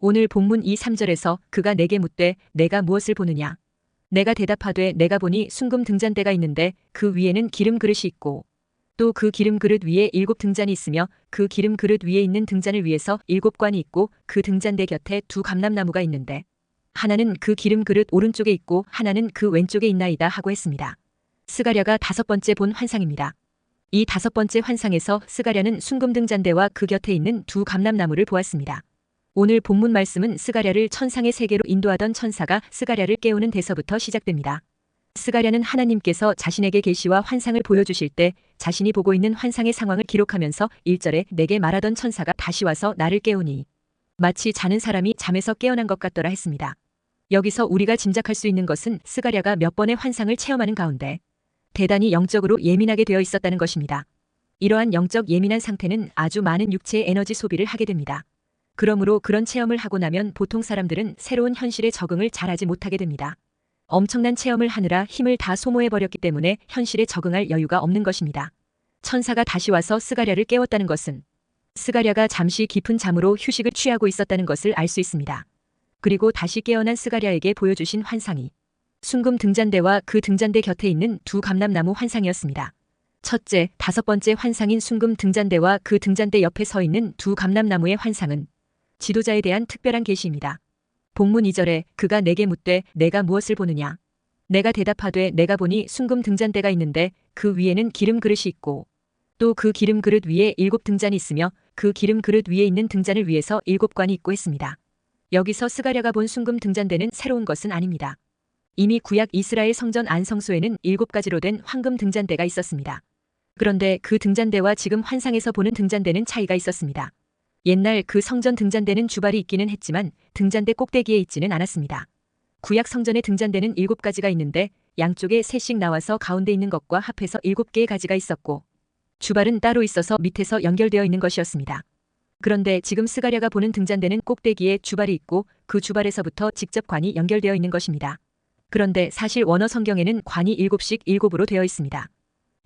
오늘 본문 2, 3절에서 그가 내게 묻되 내가 무엇을 보느냐. 내가 대답하되 내가 보니 순금 등잔대가 있는데 그 위에는 기름 그릇이 있고 또 그 기름 그릇 위에 7 등잔이 있으며 그 기름 그릇 위에 있는 등잔을 위에서 7 관이 있고 그 등잔대 곁에 2 감람나무가 있는데 하나는 그 기름 그릇 오른쪽에 있고 하나는 그 왼쪽에 있나이다 하고 했습니다. 스가랴가 5번째 본 환상입니다. 이 5번째 환상에서 스가랴는 순금 등잔대와 그 곁에 있는 2 감람나무를 보았습니다. 오늘 본문 말씀은 스가랴를 천상의 세계로 인도하던 천사가 스가랴를 깨우는 데서부터 시작됩니다. 스가랴는 하나님께서 자신에게 계시와 환상을 보여주실 때 자신이 보고 있는 환상의 상황을 기록하면서 1절에 내게 말하던 천사가 다시 와서 나를 깨우니 마치 자는 사람이 잠에서 깨어난 것 같더라 했습니다. 여기서 우리가 짐작할 수 있는 것은 스가랴가 몇 번의 환상을 체험하는 가운데 대단히 영적으로 예민하게 되어 있었다는 것입니다. 이러한 영적 예민한 상태는 아주 많은 육체의 에너지 소비를 하게 됩니다. 그러므로 그런 체험을 하고 나면 보통 사람들은 새로운 현실에 적응을 잘하지 못하게 됩니다. 엄청난 체험을 하느라 힘을 다 소모해버렸기 때문에 현실에 적응할 여유가 없는 것입니다. 천사가 다시 와서 스가랴를 깨웠다는 것은 스가랴가 잠시 깊은 잠으로 휴식을 취하고 있었다는 것을 알 수 있습니다. 그리고 다시 깨어난 스가랴에게 보여주신 환상이 순금 등잔대와 그 등잔대 곁에 있는 2 감람나무 환상이었습니다. 첫째, 5번째 환상인 순금 등잔대와 그 등잔대 옆에 서 있는 2 감람나무의 환상은 지도자에 대한 특별한 계시입니다. 본문 2절에 그가 내게 묻되 내가 무엇을 보느냐. 내가 대답하되 내가 보니 순금 등잔대가 있는데 그 위에는 기름 그릇이 있고 또 그 기름 그릇 위에 7 등잔이 있으며 그 기름 그릇 위에 있는 등잔을 위에서 7 관이 있고 했습니다. 여기서 스가랴가 본 순금 등잔대는 새로운 것은 아닙니다. 이미 구약 이스라엘 성전 안성소에는 7가지로 된 황금 등잔대가 있었습니다. 그런데 그 등잔대와 지금 환상에서 보는 등잔대는 차이가 있었습니다. 옛날 그 성전 등잔대는 주발이 있기는 했지만 등잔대 꼭대기에 있지는 않았습니다. 구약 성전의 등잔대는 7가지가 있는데 양쪽에 셋씩 나와서 가운데 있는 것과 합해서 7개의 가지가 있었고 주발은 따로 있어서 밑에서 연결되어 있는 것이었습니다. 그런데 지금 스가랴가 보는 등잔대는 꼭대기에 주발이 있고 그 주발에서부터 직접 관이 연결되어 있는 것입니다. 그런데 사실 원어 성경에는 관이 7씩 7으로 되어 있습니다.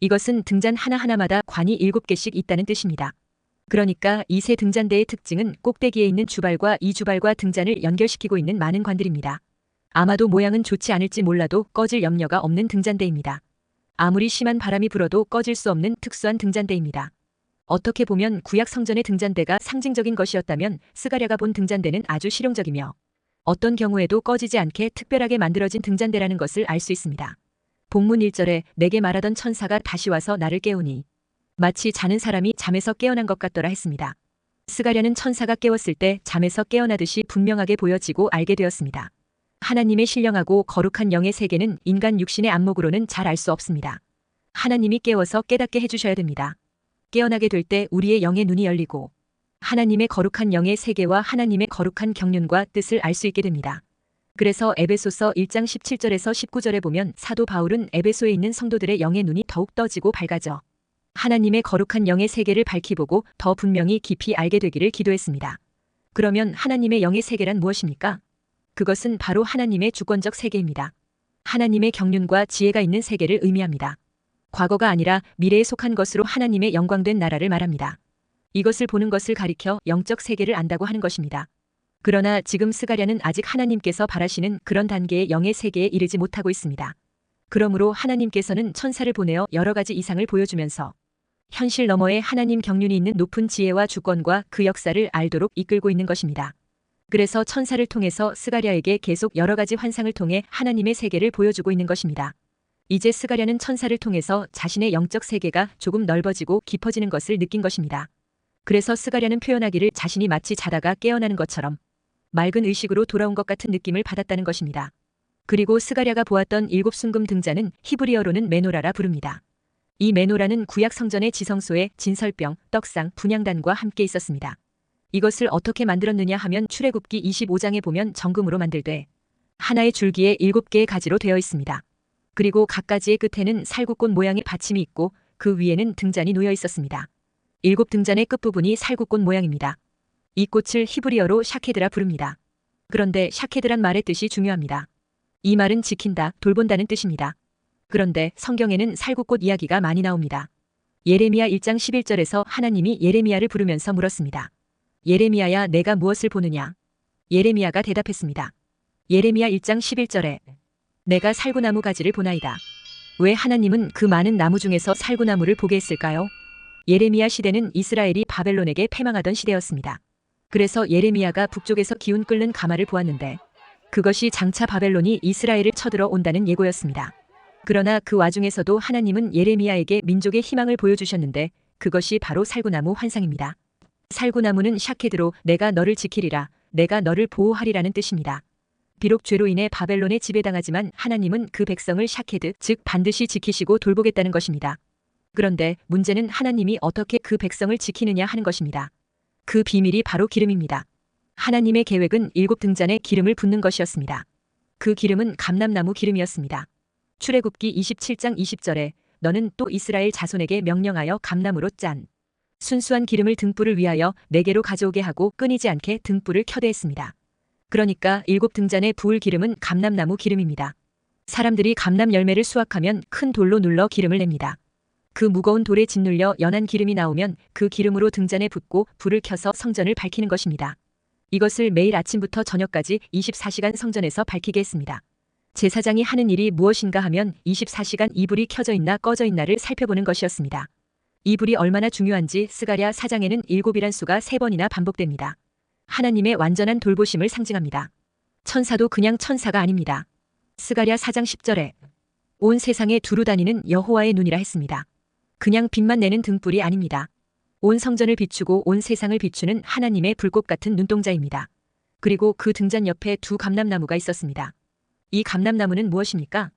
이것은 등잔 하나하나마다 관이 7개씩 있다는 뜻입니다. 그러니까 이 세 등잔대의 특징은 꼭대기에 있는 주발과 이 주발과 등잔을 연결시키고 있는 많은 관들입니다. 아마도 모양은 좋지 않을지 몰라도 꺼질 염려가 없는 등잔대입니다. 아무리 심한 바람이 불어도 꺼질 수 없는 특수한 등잔대입니다. 어떻게 보면 구약 성전의 등잔대가 상징적인 것이었다면 스가랴가 본 등잔대는 아주 실용적이며 어떤 경우에도 꺼지지 않게 특별하게 만들어진 등잔대라는 것을 알 수 있습니다. 본문 1절에 내게 말하던 천사가 다시 와서 나를 깨우니 마치 자는 사람이 잠에서 깨어난 것 같더라 했습니다. 스가랴는 천사가 깨웠을 때 잠에서 깨어나듯이 분명하게 보여지고 알게 되었습니다. 하나님의 신령하고 거룩한 영의 세계는 인간 육신의 안목으로는 잘 알 수 없습니다. 하나님이 깨워서 깨닫게 해주셔야 됩니다. 깨어나게 될 때 우리의 영의 눈이 열리고 하나님의 거룩한 영의 세계와 하나님의 거룩한 경륜과 뜻을 알 수 있게 됩니다. 그래서 에베소서 1장 17절에서 19절에 보면 사도 바울은 에베소에 있는 성도들의 영의 눈이 더욱 떠지고 밝아져 하나님의 거룩한 영의 세계를 밝히 보고 더 분명히 깊이 알게 되기를 기도했습니다. 그러면 하나님의 영의 세계란 무엇입니까? 그것은 바로 하나님의 주권적 세계입니다. 하나님의 경륜과 지혜가 있는 세계를 의미합니다. 과거가 아니라 미래에 속한 것으로 하나님의 영광된 나라를 말합니다. 이것을 보는 것을 가리켜 영적 세계를 안다고 하는 것입니다. 그러나 지금 스가랴는 아직 하나님께서 바라시는 그런 단계의 영의 세계에 이르지 못하고 있습니다. 그러므로 하나님께서는 천사를 보내어 여러 가지 이상을 보여주면서 현실 너머에 하나님 경륜이 있는 높은 지혜와 주권과 그 역사를 알도록 이끌고 있는 것입니다. 그래서 천사를 통해서 스가랴에게 계속 여러 가지 환상을 통해 하나님의 세계를 보여주고 있는 것입니다. 이제 스가랴는 천사를 통해서 자신의 영적 세계가 조금 넓어지고 깊어지는 것을 느낀 것입니다. 그래서 스가랴는 표현하기를 자신이 마치 자다가 깨어나는 것처럼 맑은 의식으로 돌아온 것 같은 느낌을 받았다는 것입니다. 그리고 스가랴가 보았던 7 순금 등잔은 히브리어로는 메노라라 부릅니다. 이 메노라는 구약 성전의 지성소에 진설병, 떡상, 분향단과 함께 있었습니다. 이것을 어떻게 만들었느냐 하면 출애굽기 25장에 보면 정금으로 만들되 하나의 줄기에 7개의 가지로 되어 있습니다. 그리고 각 가지의 끝에는 살구꽃 모양의 받침이 있고 그 위에는 등잔이 놓여 있었습니다. 7 등잔의 끝부분이 살구꽃 모양입니다. 이 꽃을 히브리어로 샤케드라 부릅니다. 그런데 샤케드란 말의 뜻이 중요합니다. 이 말은 지킨다, 돌본다는 뜻입니다. 그런데 성경에는 살구꽃 이야기가 많이 나옵니다. 예레미야 1장 11절에서 하나님이 예레미야를 부르면서 물었습니다. 예레미야야 내가 무엇을 보느냐? 예레미야가 대답했습니다. 예레미야 1장 11절에 내가 살구나무 가지를 보나이다. 왜 하나님은 그 많은 나무 중에서 살구나무를 보게 했을까요? 예레미야 시대는 이스라엘이 바벨론에게 패망하던 시대였습니다. 그래서 예레미야가 북쪽에서 기운 끓는 가마를 보았는데 그것이 장차 바벨론이 이스라엘을 쳐들어 온다는 예고였습니다. 그러나 그 와중에서도 하나님은 예레미야에게 민족의 희망을 보여주셨는데 그것이 바로 살구나무 환상입니다. 살구나무는 샤케드로 내가 너를 지키리라, 내가 너를 보호하리라는 뜻입니다. 비록 죄로 인해 바벨론에 지배당하지만 하나님은 그 백성을 샤케드, 즉 반드시 지키시고 돌보겠다는 것입니다. 그런데 문제는 하나님이 어떻게 그 백성을 지키느냐 하는 것입니다. 그 비밀이 바로 기름입니다. 하나님의 계획은 7등잔에 기름을 붓는 것이었습니다. 그 기름은 감람나무 기름이었습니다. 출애굽기 27장 20절에 너는 또 이스라엘 자손에게 명령하여 감람으로 짠 순수한 기름을 등불을 위하여 내게로 가져오게 하고 끊이지 않게 등불을 켜게 했습니다. 그러니까 7등잔에 부을 기름은 감람나무 기름입니다. 사람들이 감람 열매를 수확하면 큰 돌로 눌러 기름을 냅니다. 그 무거운 돌에 짓눌려 연한 기름이 나오면 그 기름으로 등잔에 붓고 불을 켜서 성전을 밝히는 것입니다. 이것을 매일 아침부터 저녁까지 24시간 성전에서 밝히게 했습니다. 제사장이 하는 일이 무엇인가 하면 24시간 이 불이 켜져 있나 꺼져 있나를 살펴보는 것이었습니다. 이 불이 얼마나 중요한지 스가랴 4장에는 7이란 수가 3번이나 반복됩니다. 하나님의 완전한 돌보심을 상징합니다. 천사도 그냥 천사가 아닙니다. 스가랴 4장 10절에 온 세상에 두루 다니는 여호와의 눈이라 했습니다. 그냥 빛만 내는 등불이 아닙니다. 온 성전을 비추고 온 세상을 비추는 하나님의 불꽃 같은 눈동자입니다. 그리고 그 등잔 옆에 두 감람나무가 있었습니다. 이 감람나무는 무엇입니까?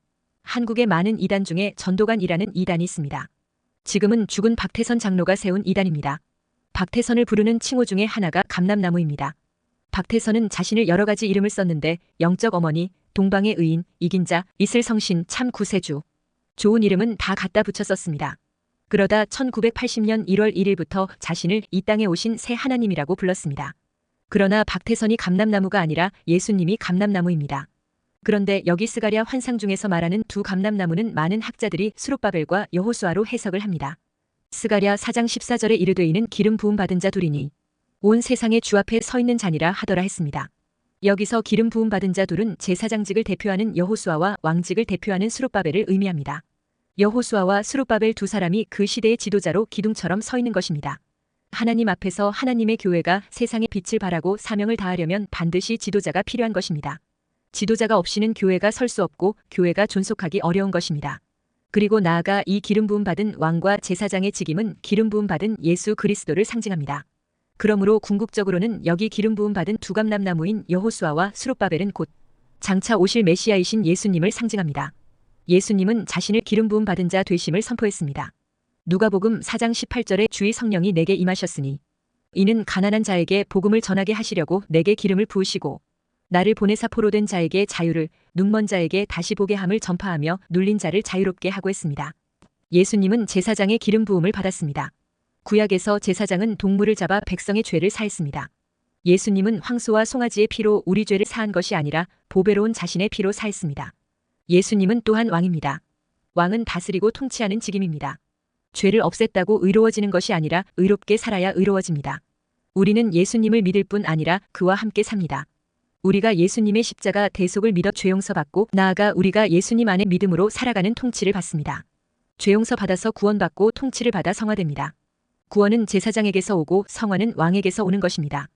한국의 많은 이단 중에 전도관이라는 이단이 있습니다. 지금은 죽은 박태선 장로가 세운 이단입니다. 박태선을 부르는 칭호 중에 하나가 감람나무입니다. 박태선은 자신을 여러 가지 이름을 썼는데 영적 어머니, 동방의 의인, 이긴 자, 이슬 성신, 참 구세주. 좋은 이름은 다 갖다 붙여 썼습니다. 그러다 1980년 1월 1일부터 자신을 이 땅에 오신 새 하나님이라고 불렀습니다. 그러나 박태선이 감람나무가 아니라 예수님이 감람나무입니다. 그런데 여기 스가랴 환상 중에서 말하는 두 감람나무는 많은 학자들이 스룹바벨과 여호수아로 해석을 합니다. 스가랴 4장 14절에 이르되 이는 기름 부음 받은 자 둘이니 온 세상의 주 앞에 서 있는 자니라 하더라 했습니다. 여기서 기름 부음 받은 자 둘은 제사장직을 대표하는 여호수아와 왕직을 대표하는 스룹바벨을 의미합니다. 여호수아와 스룹바벨 두 사람이 그 시대의 지도자로 기둥처럼 서 있는 것입니다. 하나님 앞에서 하나님의 교회가 세상의 빛을 발하고 사명을 다하려면 반드시 지도자가 필요한 것입니다. 지도자가 없이는 교회가 설 수 없고 교회가 존속하기 어려운 것입니다. 그리고 나아가 이 기름 부음 받은 왕과 제사장의 직임은 기름 부음 받은 예수 그리스도를 상징합니다. 그러므로 궁극적으로는 여기 기름 부음 받은 두 감람나무인 여호수아와 스룹바벨은 곧 장차 오실 메시아이신 예수님을 상징합니다. 예수님은 자신을 기름 부음 받은 자 되심을 선포했습니다. 누가복음 4장 18절에 주의 성령이 내게 임하셨으니 이는 가난한 자에게 복음을 전하게 하시려고 내게 기름을 부으시고 나를 보내사 포로된 자에게 자유를, 눈먼 자에게 다시 보게 함을 전파하며 눌린 자를 자유롭게 하고 했습니다. 예수님은 제사장의 기름 부음을 받았습니다. 구약에서 제사장은 동물을 잡아 백성의 죄를 사했습니다. 예수님은 황소와 송아지의 피로 우리 죄를 사한 것이 아니라 보배로운 자신의 피로 사했습니다. 예수님은 또한 왕입니다. 왕은 다스리고 통치하는 직임입니다. 죄를 없앴다고 의로워지는 것이 아니라 의롭게 살아야 의로워집니다. 우리는 예수님을 믿을 뿐 아니라 그와 함께 삽니다. 우리가 예수님의 십자가 대속을 믿어 죄용서 받고 나아가 우리가 예수님 안에 믿음으로 살아가는 통치를 받습니다. 죄용서 받아서 구원받고 통치를 받아 성화됩니다. 구원은 제사장에게서 오고 성화는 왕에게서 오는 것입니다.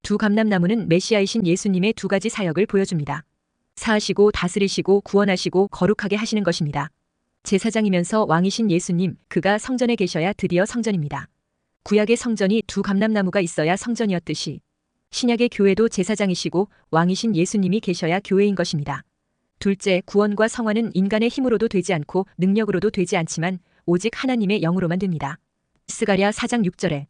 두 감람나무는 메시아이신 예수님의 두 가지 사역을 보여줍니다. 사하시고 다스리시고 구원하시고 거룩하게 하시는 것입니다. 제사장이면서 왕이신 예수님, 그가 성전에 계셔야 드디어 성전입니다. 구약의 성전이 두 감람나무가 있어야 성전이었듯이 신약의 교회도 제사장이시고 왕이신 예수님이 계셔야 교회인 것입니다. 둘째, 구원과 성화는 인간의 힘으로도 되지 않고 능력으로도 되지 않지만 오직 하나님의 영으로만 됩니다. 스가랴 4장 6절에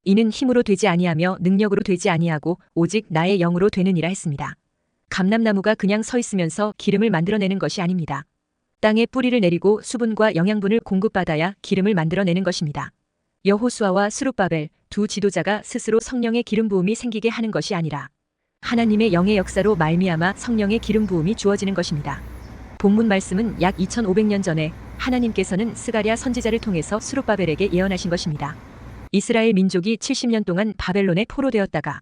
이는 힘으로 되지 아니하며 능력으로 되지 아니하고 오직 나의 영으로 되느니라 했습니다. 감람나무가 그냥 서 있으면서 기름을 만들어내는 것이 아닙니다. 땅에 뿌리를 내리고 수분과 영양분을 공급받아야 기름을 만들어내는 것입니다. 여호수아와 스룹바벨 두 지도자가 스스로 성령의 기름 부음이 생기게 하는 것이 아니라 하나님의 영의 역사로 말미암아 성령의 기름 부음이 주어지는 것입니다. 본문 말씀은 약 2500년 전에 하나님께서는 스가랴 선지자를 통해서 스룹바벨에게 예언하신 것입니다. 이스라엘 민족이 70년 동안 바벨론에 포로되었다가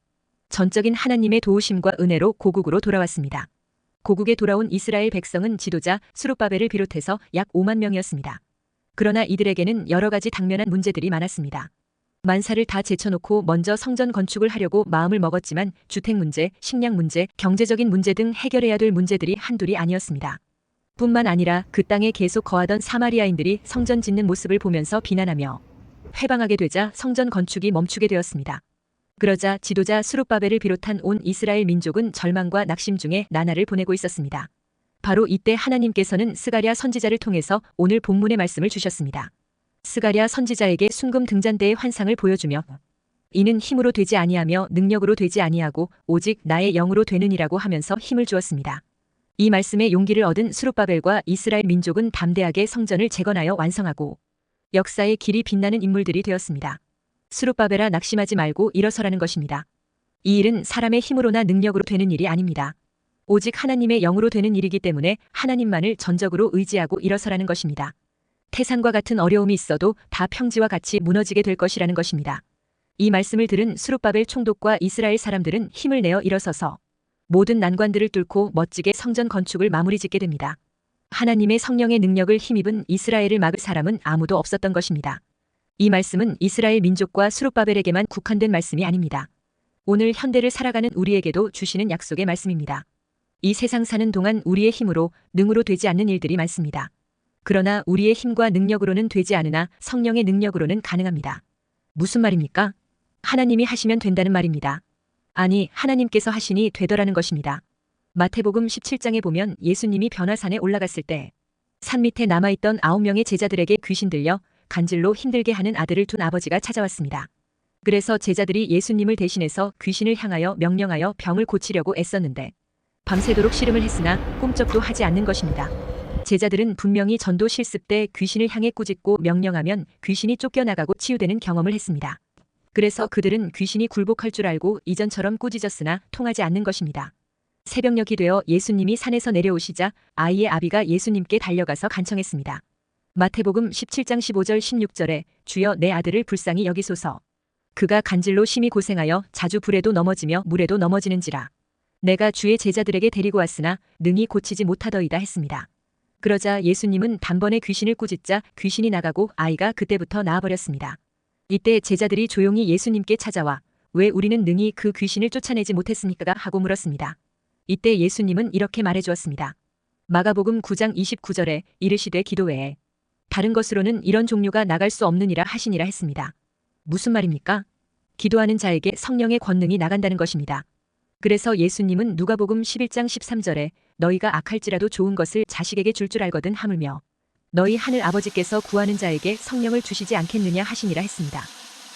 전적인 하나님의 도우심과 은혜로 고국으로 돌아왔습니다. 고국에 돌아온 이스라엘 백성은 지도자 스룹바벨을 비롯해서 약 5만 명이었습니다. 그러나 이들에게는 여러 가지 당면한 문제들이 많았습니다. 만사를 다 제쳐놓고 먼저 성전 건축을 하려고 마음을 먹었지만 주택 문제, 식량 문제, 경제적인 문제 등 해결해야 될 문제들이 한둘이 아니었습니다. 뿐만 아니라 그 땅에 계속 거하던 사마리아인들이 성전 짓는 모습을 보면서 비난하며 회방하게 되자 성전 건축이 멈추게 되었습니다. 그러자 지도자 스룹바벨을 비롯한 온 이스라엘 민족은 절망과 낙심 중에 나날을 보내고 있었습니다. 바로 이때 하나님께서는 스가랴 선지자를 통해서 오늘 본문의 말씀을 주셨습니다. 스가랴 선지자에게 순금 등잔대의 환상을 보여주며 이는 힘으로 되지 아니하며 능력으로 되지 아니하고 오직 나의 영으로 되느니라고 하면서 힘을 주었습니다. 이 말씀에 용기를 얻은 스룹바벨과 이스라엘 민족은 담대하게 성전을 재건하여 완성하고 역사의 길이 빛나는 인물들이 되었습니다. 스룹바벨아, 낙심하지 말고 일어서라는 것입니다. 이 일은 사람의 힘으로나 능력으로 되는 일이 아닙니다. 오직 하나님의 영으로 되는 일이기 때문에 하나님만을 전적으로 의지하고 일어서라는 것입니다. 태산과 같은 어려움이 있어도 다 평지와 같이 무너지게 될 것이라는 것입니다. 이 말씀을 들은 스룹바벨 총독과 이스라엘 사람들은 힘을 내어 일어서서 모든 난관들을 뚫고 멋지게 성전 건축을 마무리 짓게 됩니다. 하나님의 성령의 능력을 힘입은 이스라엘을 막을 사람은 아무도 없었던 것입니다. 이 말씀은 이스라엘 민족과 스룹바벨에게만 국한된 말씀이 아닙니다. 오늘 현대를 살아가는 우리에게도 주시는 약속의 말씀입니다. 이 세상 사는 동안 우리의 힘으로, 능으로 되지 않는 일들이 많습니다. 그러나 우리의 힘과 능력으로는 되지 않으나 성령의 능력으로는 가능합니다. 무슨 말입니까? 하나님이 하시면 된다는 말입니다. 아니, 하나님께서 하시니 되더라는 것입니다. 마태복음 17장에 보면 예수님이 변화산에 올라갔을 때 산 밑에 남아있던 9명의 제자들에게 귀신 들려 간질로 힘들게 하는 아들을 둔 아버지가 찾아왔습니다. 그래서 제자들이 예수님을 대신해서 귀신을 향하여 명령하여 병을 고치려고 애썼는데 밤새도록 씨름을 했으나 꿈쩍도 하지 않는 것입니다. 제자들은 분명히 전도 실습 때 귀신을 향해 꾸짖고 명령하면 귀신이 쫓겨나가고 치유되는 경험을 했습니다. 그래서 그들은 귀신이 굴복할 줄 알고 이전처럼 꾸짖었으나 통하지 않는 것입니다. 새벽녘이 되어 예수님이 산에서 내려오시자 아이의 아비가 예수님께 달려가서 간청했습니다. 마태복음 17장 15절 16절에 주여 내 아들을 불쌍히 여기소서. 그가 간질로 심히 고생하여 자주 불에도 넘어지며 물에도 넘어지는지라. 내가 주의 제자들에게 데리고 왔으나 능히 고치지 못하더이다 했습니다. 그러자 예수님은 단번에 귀신을 꾸짖자 귀신이 나가고 아이가 그때부터 나아버렸습니다. 이때 제자들이 조용히 예수님께 찾아와 왜 우리는 능히 그 귀신을 쫓아내지 못했습니까? 하고 물었습니다. 이때 예수님은 이렇게 말해주었습니다. 마가복음 9장 29절에 이르시되 기도 외에 다른 것으로는 이런 종류가 나갈 수 없느니라 하시니라 했습니다. 무슨 말입니까? 기도하는 자에게 성령의 권능이 나간다는 것입니다. 그래서 예수님은 누가복음 11장 13절에 너희가 악할지라도 좋은 것을 자식에게 줄 줄 알거든 하물며 너희 하늘 아버지께서 구하는 자에게 성령을 주시지 않겠느냐 하시니라 했습니다.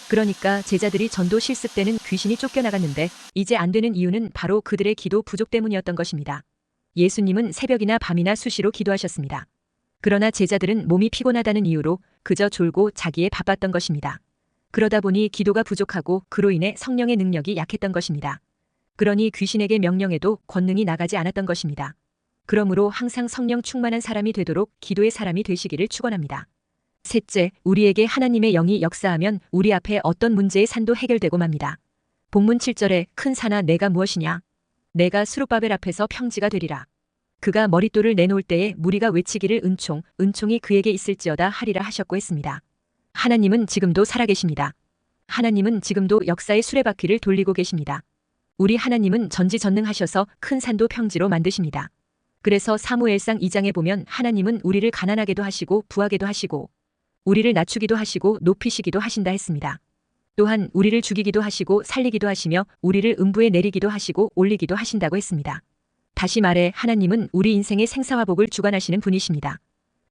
그러니까 제자들이 전도 실습 때는 귀신이 쫓겨나갔는데 이제 안 되는 이유는 바로 그들의 기도 부족 때문이었던 것입니다. 예수님은 새벽이나 밤이나 수시로 기도하셨습니다. 그러나 제자들은 몸이 피곤하다는 이유로 그저 졸고 자기에 바빴던 것입니다. 그러다 보니 기도가 부족하고 그로 인해 성령의 능력이 약했던 것입니다. 그러니 귀신에게 명령해도 권능이 나가지 않았던 것입니다. 그러므로 항상 성령 충만한 사람이 되도록 기도의 사람이 되시기를 축원합니다. 셋째, 우리에게 하나님의 영이 역사하면 우리 앞에 어떤 문제의 산도 해결되고 맙니다. 본문 7절에 큰 산아 내가 무엇이냐? 내가 스룹바벨 앞에서 평지가 되리라. 그가 머릿돌을 내놓을 때에 무리가 외치기를 은총이 그에게 있을지어다 하리라 하셨고 했습니다. 하나님은 지금도 살아계십니다. 하나님은 지금도 역사의 수레바퀴를 돌리고 계십니다. 우리 하나님은 전지전능하셔서 큰 산도 평지로 만드십니다. 그래서 사무엘상 2장에 보면 하나님은 우리를 가난하게도 하시고 부하게도 하시고 우리를 낮추기도 하시고 높이시기도 하신다 했습니다. 또한 우리를 죽이기도 하시고 살리기도 하시며 우리를 음부에 내리기도 하시고 올리기도 하신다고 했습니다. 다시 말해 하나님은 우리 인생의 생사화복을 주관하시는 분이십니다.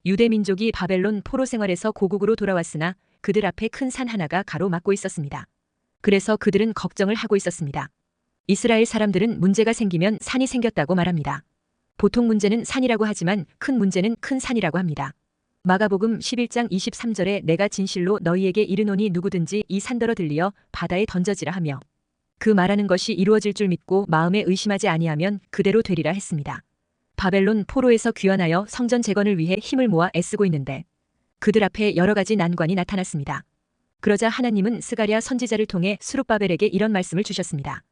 유대 민족이 바벨론 포로 생활에서 고국으로 돌아왔으나 그들 앞에 큰 산 하나가 가로막고 있었습니다. 그래서 그들은 걱정을 하고 있었습니다. 이스라엘 사람들은 문제가 생기면 산이 생겼다고 말합니다. 보통 문제는 산이라고 하지만 큰 문제는 큰 산이라고 합니다. 마가복음 11장 23절에 내가 진실로 너희에게 이르노니 누구든지 이 산더러 들리어 바다에 던져지라 하며 그 말하는 것이 이루어질 줄 믿고 마음에 의심하지 아니하면 그대로 되리라 했습니다. 바벨론 포로에서 귀환하여 성전 재건을 위해 힘을 모아 애쓰고 있는데 그들 앞에 여러 가지 난관이 나타났습니다. 그러자 하나님은 스가랴 선지자를 통해 스룹바벨에게 이런 말씀을 주셨습니다.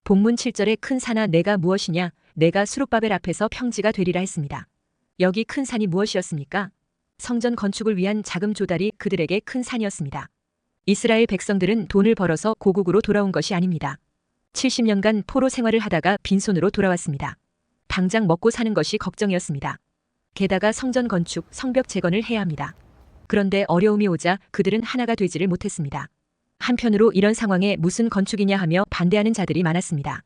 본문 7절에 큰 산아 내가 무엇이냐 내가 스룹바벨 앞에서 평지가 되리라 했습니다. 여기 큰 산이 무엇이었습니까? 성전 건축을 위한 자금 조달이 그들에게 큰 산이었습니다. 이스라엘 백성들은 돈을 벌어서 고국으로 돌아온 것이 아닙니다. 70년간 포로 생활을 하다가 빈손으로 돌아왔습니다. 당장 먹고 사는 것이 걱정이었습니다. 게다가 성전 건축, 성벽 재건을 해야 합니다. 그런데 어려움이 오자 그들은 하나가 되지를 못했습니다. 한편으로 이런 상황에 무슨 건축이냐 하며 반대하는 자들이 많았습니다.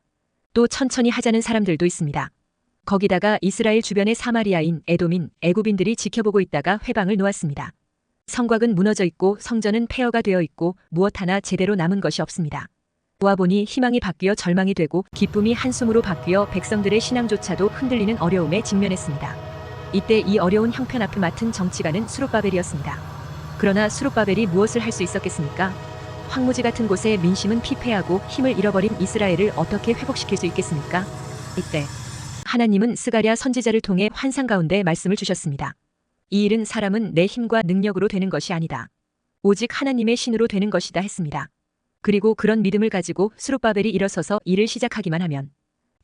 또 천천히 하자는 사람들도 있습니다. 거기다가 이스라엘 주변의 사마리아인, 에돔인, 애굽인들이 지켜보고 있다가 회방을 놓았습니다. 성곽은 무너져 있고 성전은 폐허가 되어 있고 무엇 하나 제대로 남은 것이 없습니다. 보아보니 희망이 바뀌어 절망이 되고 기쁨이 한숨으로 바뀌어 백성들의 신앙조차도 흔들리는 어려움에 직면했습니다. 이때 이 어려운 형편 앞을 맡은 정치가는 스룹바벨이었습니다. 그러나 스룹바벨이 무엇을 할 수 있었겠습니까? 황무지 같은 곳에 민심은 피폐하고 힘을 잃어버린 이스라엘을 어떻게 회복시킬 수 있겠습니까? 이때 하나님은 스가랴 선지자를 통해 환상 가운데 말씀을 주셨습니다. 이 일은 사람은 내 힘과 능력으로 되는 것이 아니다. 오직 하나님의 신으로 되는 것이다 했습니다. 그리고 그런 믿음을 가지고 스룹바벨이 일어서서 일을 시작하기만 하면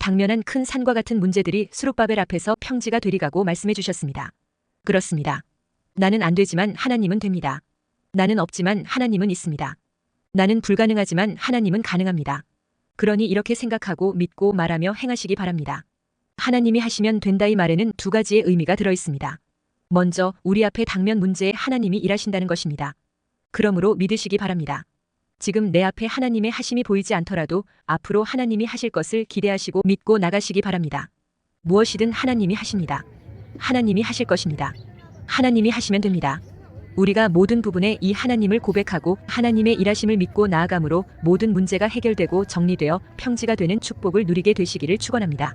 당면한 큰 산과 같은 문제들이 스룹바벨 앞에서 평지가 되리라고 말씀해 주셨습니다. 그렇습니다. 나는 안 되지만 하나님은 됩니다. 나는 없지만 하나님은 있습니다. 나는 불가능하지만 하나님은 가능합니다. 그러니 이렇게 생각하고 믿고 말하며 행하시기 바랍니다. 하나님이 하시면 된다 이 말에는 두 가지의 의미가 들어 있습니다. 먼저 우리 앞에 당면 문제에 하나님이 일하신다는 것입니다. 그러므로 믿으시기 바랍니다. 지금 내 앞에 하나님의 하심이 보이지 않더라도 앞으로 하나님이 하실 것을 기대하시고 믿고 나가시기 바랍니다. 무엇이든 하나님이 하십니다. 하나님이 하실 것입니다. 하나님이 하시면 됩니다. 우리가 모든 부분에 이 하나님을 고백하고 하나님의 일하심을 믿고 나아감으로 모든 문제가 해결되고 정리되어 평지가 되는 축복을 누리게 되시기를 축원합니다.